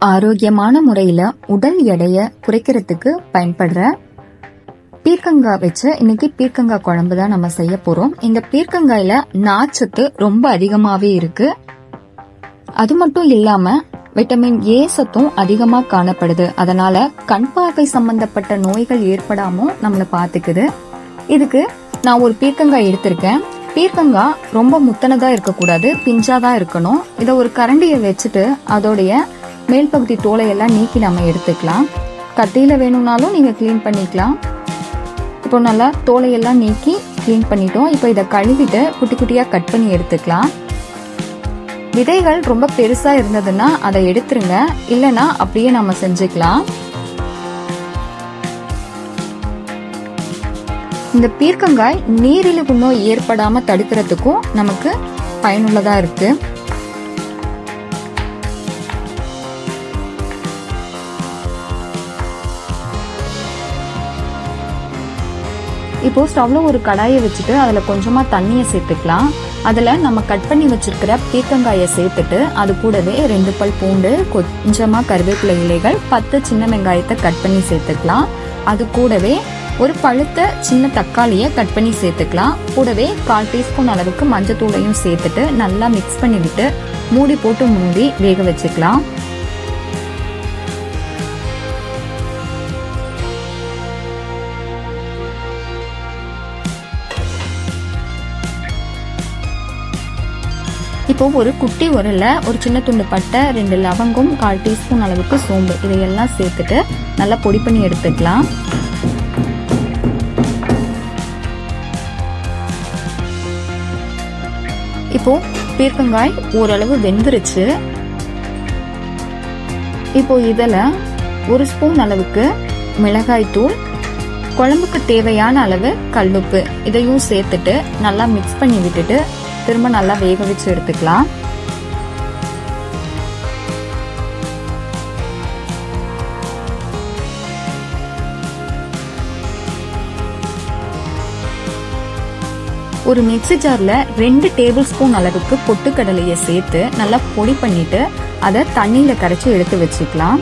ஆரோக்கியமான முறையில உடல் எடையை குறைக்கிறதுக்கு பயன்படுற பீர்க்கங்காய் வச்சு இன்னைக்கு பீர்க்கங்காய் குழம்பு தான் நம்ம செய்ய போறோம். இந்த பீர்க்கங்காயில நார்ச்சத்து ரொம்ப அதிகமாவே இருக்கு. அது மட்டும் இல்லாம விட்டமின் ஏ சத்தும் அதிகமா காணப்படுது. அதனால கண் பார்வை சம்பந்தப்பட்ட நோய்கள் ஏற்படாம நம்மள பாத்துக்குது. இதுக்கு நான் ஒரு பீர்க்கங்காய் எடுத்திருக்கேன். பீர்க்கங்காய் ரொம்ப முத்தனதா இருக்கக்கூடாது, பிஞ்சாதான் இருக்கணும். இதை ஒரு கரண்டியை வச்சுட்டு அதோடைய மேல் பகுதி தோலை எல்லாம் நீக்கி நம்ம எடுத்துக்கலாம். கத்தியில வேணும்னாலும் நீங்க கிளீன் பண்ணிக்கலாம். இப்போ நல்லா தோலையெல்லாம் நீக்கி கிளீன் பண்ணிட்டோம். இப்போ இதை கழுவிட்டு குட்டி குட்டியா கட் பண்ணி எடுத்துக்கலாம். விதைகள் ரொம்ப பெருசா இருந்ததுன்னா அதை எடுத்துருங்க, இல்லைன்னா அப்படியே நம்ம செஞ்சுக்கலாம். இந்த பீர்க்கங்காய் நீரிழிவு நோய் ஏற்படாம தடுக்கிறதுக்கும் நமக்கு பயனுள்ளதா இருக்கு. இப்போ ஸ்டவ்ல ஒரு கடாயை வச்சுட்டு அதுல கொஞ்சமா தண்ணியை சேர்த்துக்கலாம். அதுல நம்ம கட் பண்ணி வச்சிருக்கிற பீர்க்கங்காயை சேர்த்துட்டு அது கூடவே 2 பல் பூண்டு, கொஞ்சமா கருவேப்பிலை இலைகள், 10 சின்ன வெங்காயத்தை கட் பண்ணி சேர்த்துக்கலாம். அது கூடவே ஒரு பழுத்த சின்ன தக்காளியை கட் பண்ணி சேர்த்துக்கலாம். கூடவே 1/4 டீஸ்பூன் அளவுக்கு மஞ்சத்தூளையும் சேர்த்துட்டு நல்லா மிக்ஸ் பண்ணி விட்டு மூடி போட்டு மூடி வேக வச்சுக்கலாம். இப்போ ஒரு குட்டி உரல்ல ஒரு சின்ன துண்டு பட்டை, 2 லவங்கம், 1/4 டீஸ்பூன் அளவுக்கு சோம்பு இதையெல்லாம் சேர்த்துட்டு நல்லா பொடி பண்ணி எடுத்துக்கலாம். இப்போ பீர்க்கங்காய் ஓரளவு வெந்துருச்சு. இப்போ இதுல 1 ஸ்பூன் அளவுக்கு மிளகாய் தூள், குழம்புக்கு தேவையான அளவு கல்லுப்பு இதையும் சேர்த்துட்டு நல்லா மிக்ஸ் பண்ணி விட்டுட்டு திரும்ப நல்லா வேக வச்சு எடுத்துக்கலாம். ஒரு மிக்ஸி ஜார்ல 2 டேபிள் ஸ்பூன் அளவுக்கு பொட்டுக்கடலையை சேர்த்து நல்லா பொடி பண்ணிட்டு அதை தண்ணியில கரைச்சி எடுத்து வச்சுக்கலாம்.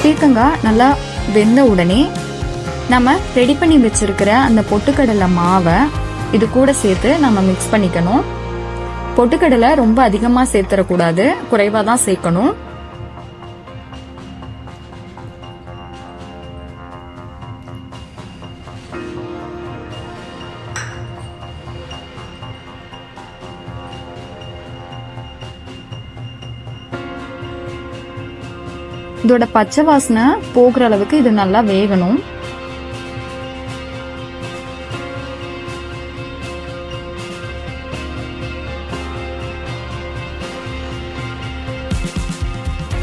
பீர்க்கங்காய் நல்லா வெந்த உடனே நம்ம ரெடி பண்ணி வச்சிருக்கிற அந்த பொட்டுக்கடலை மாவை இது கூட சேர்த்து நம்ம மிக்ஸ் பண்ணிக்கணும். பொட்டுக்கடலை ரொம்ப அதிகமா சேர்த்துடக்கூடாது, குறைவா தான் சேர்க்கணும். இதோட பச்சை வாசனை போகிற அளவுக்கு இது நல்லா வேகணும்.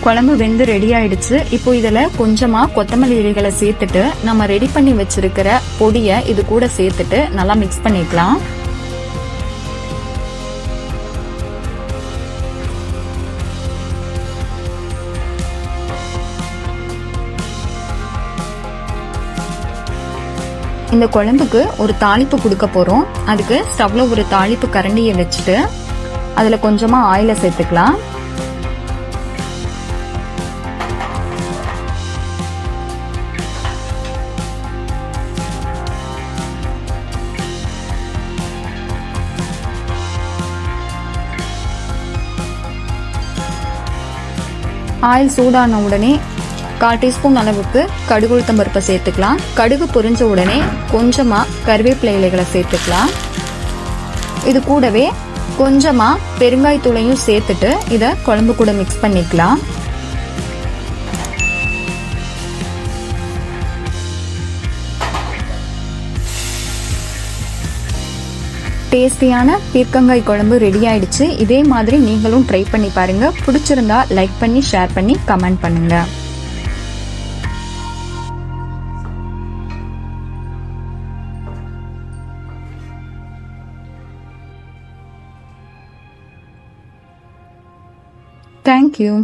குழம்பு வெந்து ரெடி ஆயிடுச்சு. இப்போ இதுல கொஞ்சமா கொத்தமல்லி இலைகளை சேர்த்துட்டு நம்ம ரெடி பண்ணி வச்சிருக்கிற பொடியை இது கூட சேர்த்துட்டு நல்லா மிக்ஸ் பண்ணிக்கலாம். இந்த குழம்புக்கு ஒரு தாளிப்பு கொடுக்க போறோம். அதுக்கு ஸ்டவ்ல ஒரு தாளிப்பு கரண்டியை வச்சுட்டு அதுல கொஞ்சமா ஆயில சேர்த்துக்கலாம். ஆயில் சூடான உடனே 1/4 டீஸ்பூன் அளவுக்கு கடுகு உளுத்தம் பருப்பை சேர்த்துக்கலாம். கடுகு பொரிஞ்ச உடனே கொஞ்சமா கருவேப்பிலை இலைகளை சேர்த்துக்கலாம். இது கூடவே கொஞ்சமா பெருங்காய தூளையும் சேர்த்துட்டு இத குழம்பு கூட மிக்ஸ் பண்ணிக்கலாம். டேஸ்டியான பீர்க்கங்காய் குழம்பு ரெடி ஆயிடுச்சு. இதே மாதிரி நீங்களும் ட்ரை பண்ணி பாருங்க. பிடிச்சிருந்தா லைக் பண்ணி, ஷேர் பண்ணி, கமெண்ட் பண்ணுங்க. Thank you.